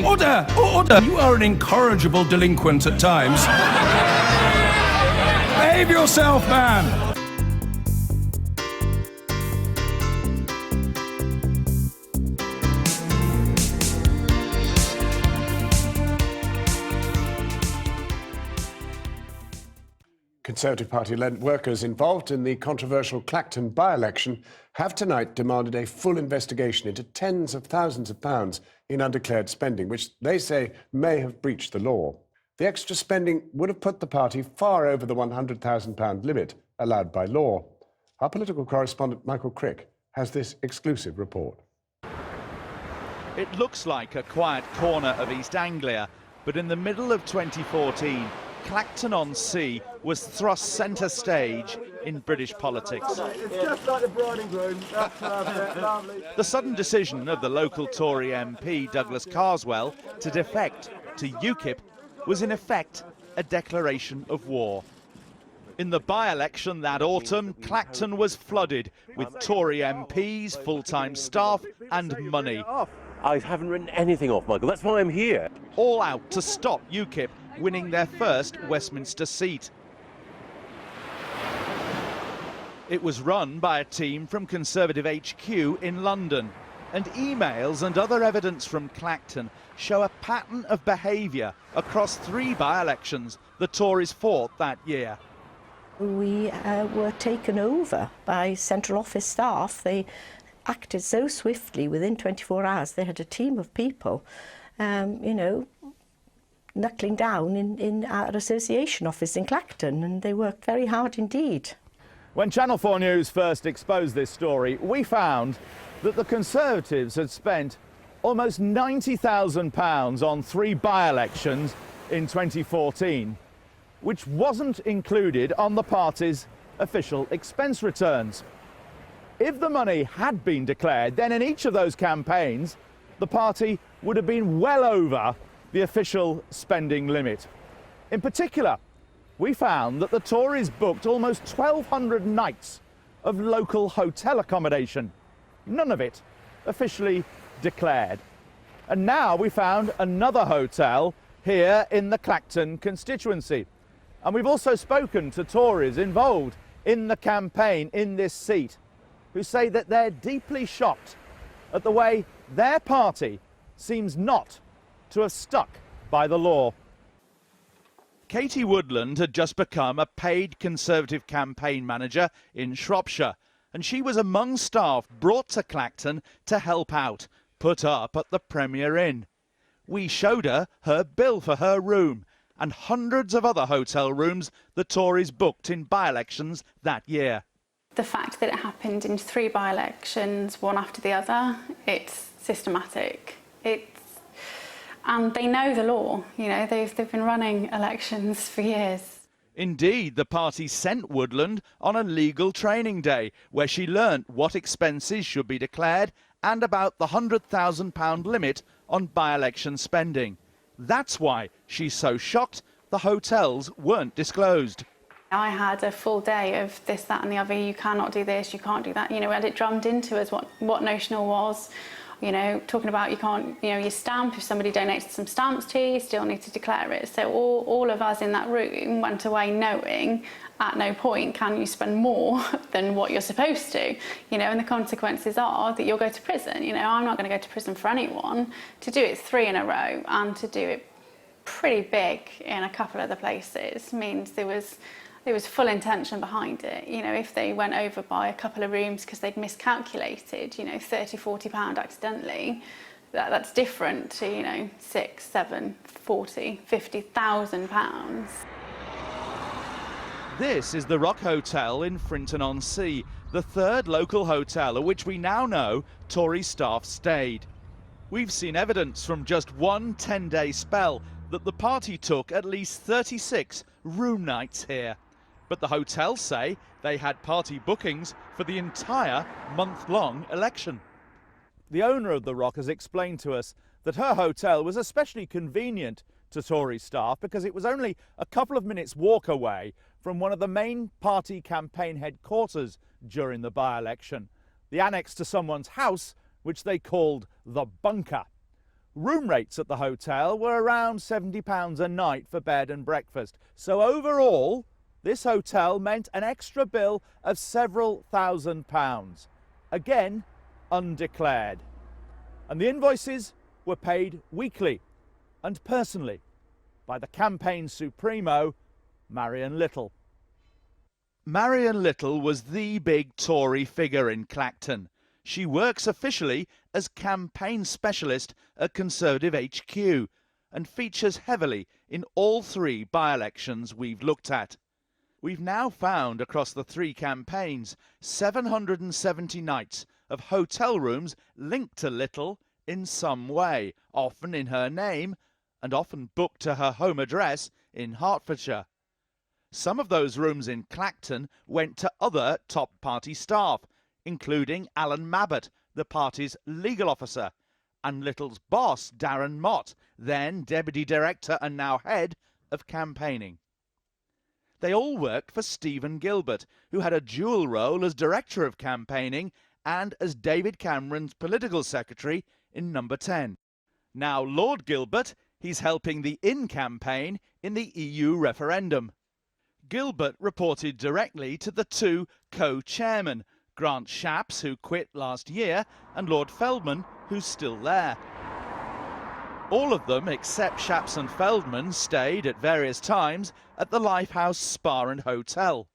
Order! Order! You are an incorrigible delinquent at times. Behave yourself, man! Conservative Party-led workers involved in the controversial Clacton by-election have tonight demanded a full investigation into tens of thousands of pounds in undeclared spending, which they say may have breached the law. The extra spending would have put the party far over the £100,000 limit allowed by law. Our political correspondent Michael Crick has this exclusive report. It looks like a quiet corner of East Anglia, but in the middle of 2014, Clacton-on-Sea was thrust centre stage in British politics. It's just like the bride and groom. That's lovely. The sudden decision of the local Tory MP Douglas Carswell to defect to UKIP was in effect a declaration of war. In the by-election that autumn, Clacton was flooded with Tory MPs, full-time staff and money. I haven't written anything off, Michael. That's why I'm here. All out to stop UKIP winning their first Westminster seat. It was run by a team from Conservative HQ in London, and emails and other evidence from Clacton show a pattern of behaviour across 3 by-elections the Tories fought that year. We were taken over by central office staff. They acted so swiftly within 24 hours. They had a team of people, knuckling down in our association office in Clacton, and they worked very hard indeed. When Channel 4 News first exposed this story, we found that the Conservatives had spent almost £90,000 on 3 by-elections in 2014, which wasn't included on the party's official expense returns. If the money had been declared, then in each of those campaigns, the party would have been well over the official spending limit. In particular, we found that the Tories booked almost 1,200 nights of local hotel accommodation, none of it officially declared. And now we found another hotel here in the Clacton constituency. And we've also spoken to Tories involved in the campaign in this seat, who say that they're deeply shocked at the way their party seems not to have stuck by the law. Katie Woodland had just become a paid Conservative campaign manager in Shropshire, and she was among staff brought to Clacton to help out, put up at the Premier Inn. We showed her bill for her room and hundreds of other hotel rooms the Tories booked in by-elections that year. The fact that it happened in 3 by-elections, one after the other, it's systematic. And they know the law, they've been running elections for years. Indeed, the party sent Woodland on a legal training day where she learnt what expenses should be declared and about the £100,000 limit on by-election spending. That's why she's so shocked the hotels weren't disclosed. I had a full day of this, that and the other. You cannot do this, you can't do that. We had it drummed into us what notional was. Talking about you can't, your stamp, if somebody donates some stamps to you, you still need to declare it. So all of us in that room went away knowing at no point can you spend more than what you're supposed to, and the consequences are that you'll go to prison. I'm not going to go to prison for anyone. To do it 3 in a row and to do it pretty big in a couple of other places means there was full intention behind it. If they went over by a couple of rooms because they'd miscalculated, £30, £40 accidentally, that's different to, 6, 7, 40, £50,000. This is the Rock Hotel in Frinton-on-Sea, the 3rd local hotel at which we now know Tory staff stayed. We've seen evidence from just one 10-day spell that the party took at least 36 room nights here. But the hotels say they had party bookings for the entire month-long election. The owner of the Rock has explained to us that her hotel was especially convenient to Tory staff because it was only a couple of minutes' walk away from one of the main party campaign headquarters during the by-election, the annex to someone's house, which they called the bunker. Room rates at the hotel were around £70 a night for bed and breakfast. So overall, this hotel meant an extra bill of several £1,000s. Again, undeclared. And the invoices were paid weekly and personally by the campaign supremo, Marion Little. Marion Little was the big Tory figure in Clacton. She works officially as campaign specialist at Conservative HQ and features heavily in all three by-elections we've looked at. We've now found across the three campaigns 770 nights of hotel rooms linked to Little in some way, often in her name and often booked to her home address in Hertfordshire. Some of those rooms in Clacton went to other top party staff, including Alan Mabbott, the party's legal officer, and Little's boss, Darren Mott, then deputy director and now head of campaigning. They all worked for Stephen Gilbert, who had a dual role as director of campaigning and as David Cameron's political secretary in Number 10. Now Lord Gilbert, he's helping the In campaign in the EU referendum. Gilbert reported directly to the two co-chairmen, Grant Shapps, who quit last year, and Lord Feldman, who's still there. All of them, except Shapps and Feldman, stayed at various times at the Lifehouse Spa and Hotel.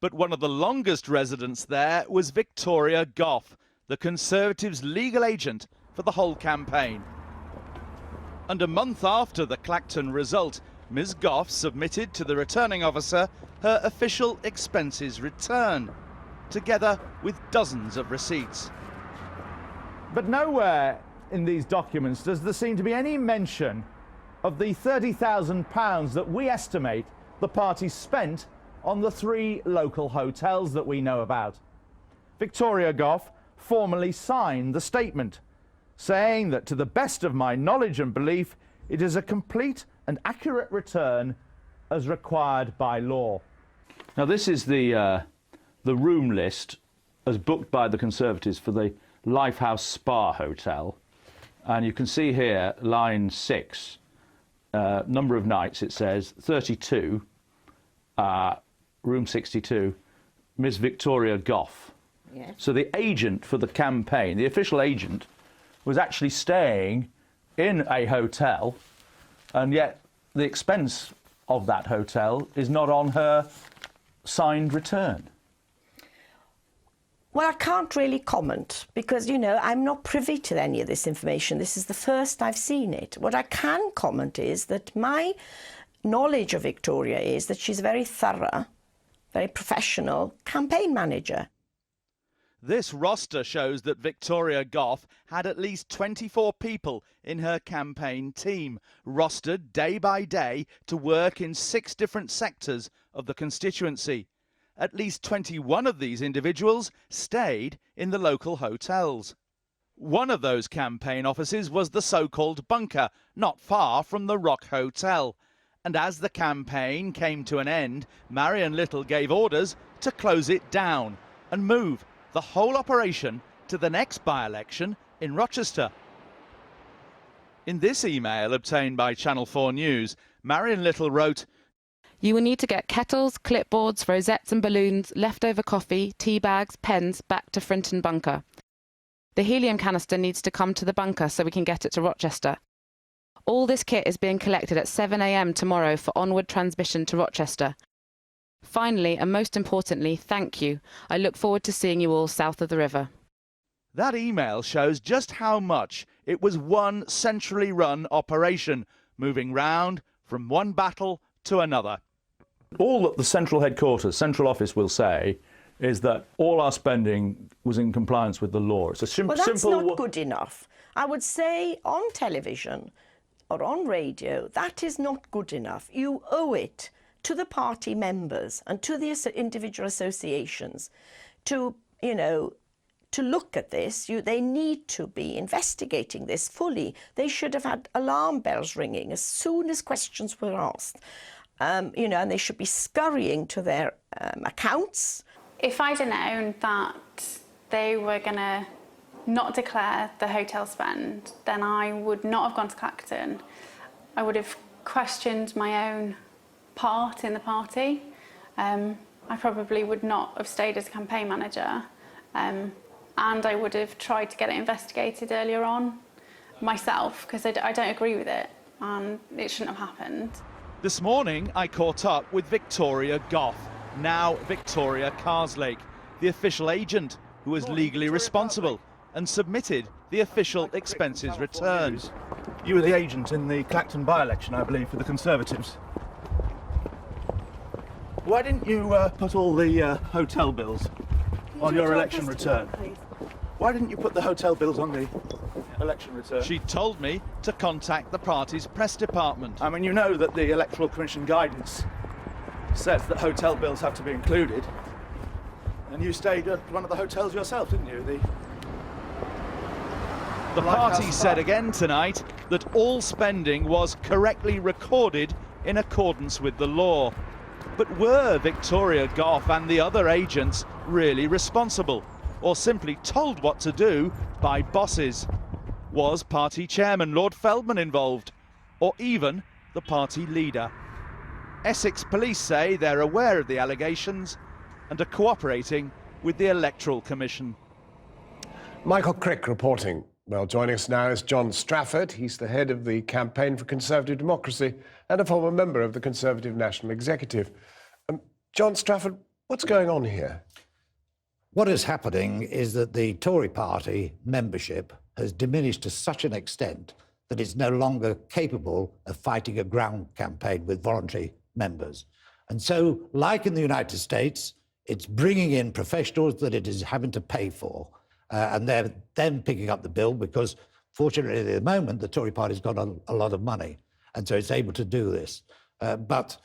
But one of the longest residents there was Victoria Goff, the Conservatives' legal agent for the whole campaign. And a month after the Clacton result, Ms. Goff submitted to the returning officer her official expenses return, together with dozens of receipts. But nowhere in these documents does there seem to be any mention of the £30,000 that we estimate the party spent on the three local hotels that we know about. Victoria Goff formally signed the statement, saying that to the best of my knowledge and belief, it is a complete and accurate return as required by law. Now this is the room list as booked by the Conservatives for the Lifehouse Spa Hotel, and you can see here line 6, number of nights, it says 32, room 62, Miss Victoria Goff. Yes. So the agent for the campaign, the official agent, was actually staying in a hotel, and yet the expense of that hotel is not on her signed return. Well, I can't really comment because, you know, I'm not privy to any of this information. This is the first I've seen it. What I can comment is that my knowledge of Victoria is that she's a very thorough, very professional campaign manager. This roster shows that Victoria Goff had at least 24 people in her campaign team, rostered day by day to work in 6 different sectors of the constituency. At least 21 of these individuals stayed in the local hotels. One of those campaign offices was the so-called bunker, not far from the Rock Hotel. And as the campaign came to an end, Marion Little gave orders to close it down and move the whole operation to the next by-election in Rochester. In this email obtained by Channel 4 News, Marion Little wrote, "You will need to get kettles, clipboards, rosettes and balloons, leftover coffee, tea bags, pens back to Frinton Bunker. The helium canister needs to come to the bunker so we can get it to Rochester. All this kit is being collected at 7 a.m. tomorrow for onward transmission to Rochester. Finally, and most importantly, thank you. I look forward to seeing you all south of the river." That email shows just how much it was one centrally run operation, moving round from one battle to another. All that the central headquarters, central office will say is that all our spending was in compliance with the law. It's a simple... Well, that's not good enough. I would say on television or on radio, that is not good enough. You owe it to the party members and to the individual associations to, you know, to look at this. They need to be investigating this fully. They should have had alarm bells ringing as soon as questions were asked. You know, and they should be scurrying to their accounts. If I'd have known that they were going to not declare the hotel spend, then I would not have gone to Clacton. I would have questioned my own part in the party. I probably would not have stayed as a campaign manager, and I would have tried to get it investigated earlier on myself, because I don't agree with it and it shouldn't have happened. This morning I caught up with Victoria Goff, now Victoria Carslake, the official agent who was legally responsible and submitted the official expenses returns. You were the agent in the Clacton by-election, I believe, for the Conservatives. Why didn't you put all the hotel bills on your election return? Why didn't you put the hotel bills on the election return? She told me to contact the party's press department. I mean, you know that the Electoral Commission guidance says that hotel bills have to be included. And you stayed at one of the hotels yourself, didn't you? The party said again tonight that all spending was correctly recorded in accordance with the law. But were Victoria Goff and the other agents really responsible, or simply told what to do by bosses? Was party chairman Lord Feldman involved, or even the party leader? Essex police say they're aware of the allegations and are cooperating with the Electoral Commission. Michael Crick reporting. Well, joining us now is John Strafford. He's the head of the Campaign for Conservative Democracy and a former member of the Conservative National Executive. John Strafford, what's going on here? What is happening is that the Tory party membership has diminished to such an extent that it's no longer capable of fighting a ground campaign with voluntary members. And so, like in the United States, it's bringing in professionals that it is having to pay for. And they're then picking up the bill because, fortunately, at the moment, the Tory party's got a lot of money. And so it's able to do this. But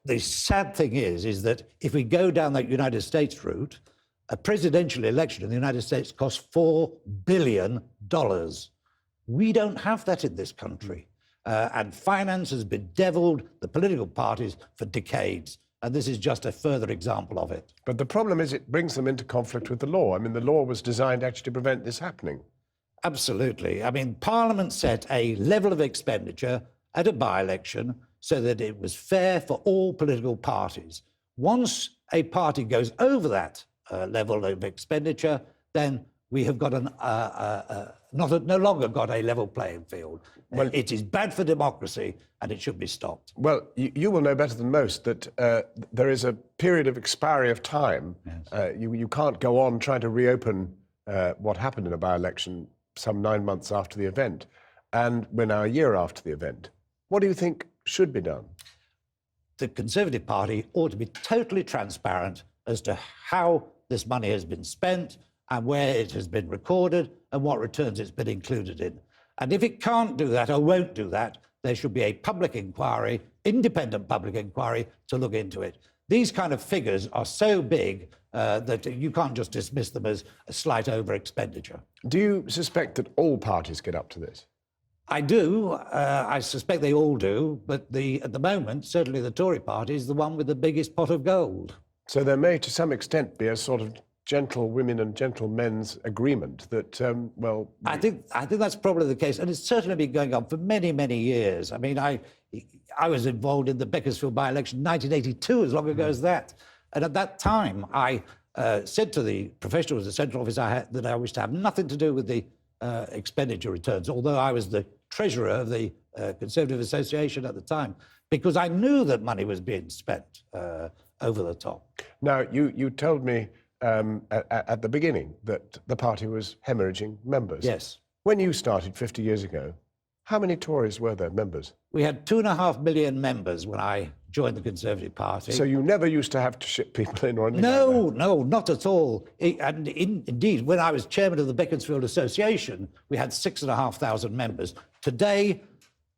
the sad thing is that if we go down that United States route, a presidential election in the United States costs $4 billion. We don't have that in this country. And finance has bedeviled the political parties for decades. And this is just a further example of it. But the problem is it brings them into conflict with the law. I mean, the law was designed actually to prevent this happening. Absolutely. I mean, Parliament set a level of expenditure at a by-election so that it was fair for all political parties. Once a party goes over that level of expenditure, then we have got no longer got a level playing field. Well, it is bad for democracy and it should be stopped. Well, you will know better than most that there is a period of expiry of time. Yes. You can't go on trying to reopen what happened in a by-election some 9 months after the event. And we're now a year after the event. What do you think should be done? The Conservative Party ought to be totally transparent as to how this money has been spent and where it has been recorded and what returns it's been included in. And if it can't do that or won't do that, there should be a public inquiry, independent public inquiry, to look into it. These kind of figures are so big that you can't just dismiss them as a slight over-expenditure. Do you suspect that all parties get up to this? I do. I suspect they all do. But at the moment, certainly the Tory party is the one with the biggest pot of gold. So there may, to some extent, be a sort of gentlewomen and gentlemen's agreement that, well... I think that's probably the case, and it's certainly been going on for many, many years. I mean, I was involved in the Beaconsfield by-election in 1982, as long ago as that. And at that time, I said to the professionals at the central office that I wished to have nothing to do with the expenditure returns, although I was the treasurer of the Conservative Association at the time, because I knew that money was being spent over the top. Now, you told me at the beginning that the party was hemorrhaging members. Yes. When you started 50 years ago, how many Tories were there, members? We had 2.5 million members when I joined the Conservative Party. So you never used to have to ship people in or anything No, like that? No, not at all. Indeed, when I was chairman of the Beaconsfield Association, we had 6,500 members. Today,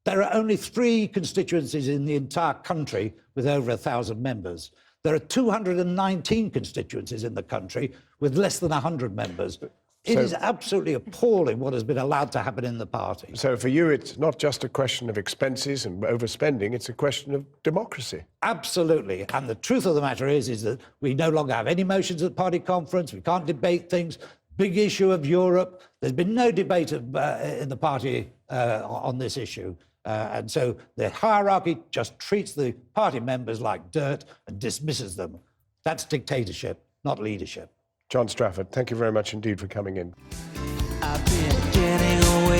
there are only 3 constituencies in the entire country with over 1,000 members. There are 219 constituencies in the country with less than 100 members. It is absolutely appalling what has been allowed to happen in the party. So for you, it's not just a question of expenses and overspending, it's a question of democracy. Absolutely. And the truth of the matter is that we no longer have any motions at party conference, we can't debate things. big issue of Europe. There's been no debate in the party on this issue. And so the hierarchy just treats the party members like dirt and dismisses them. That's dictatorship, not leadership. John Strafford, thank you very much indeed for coming in. I've been getting away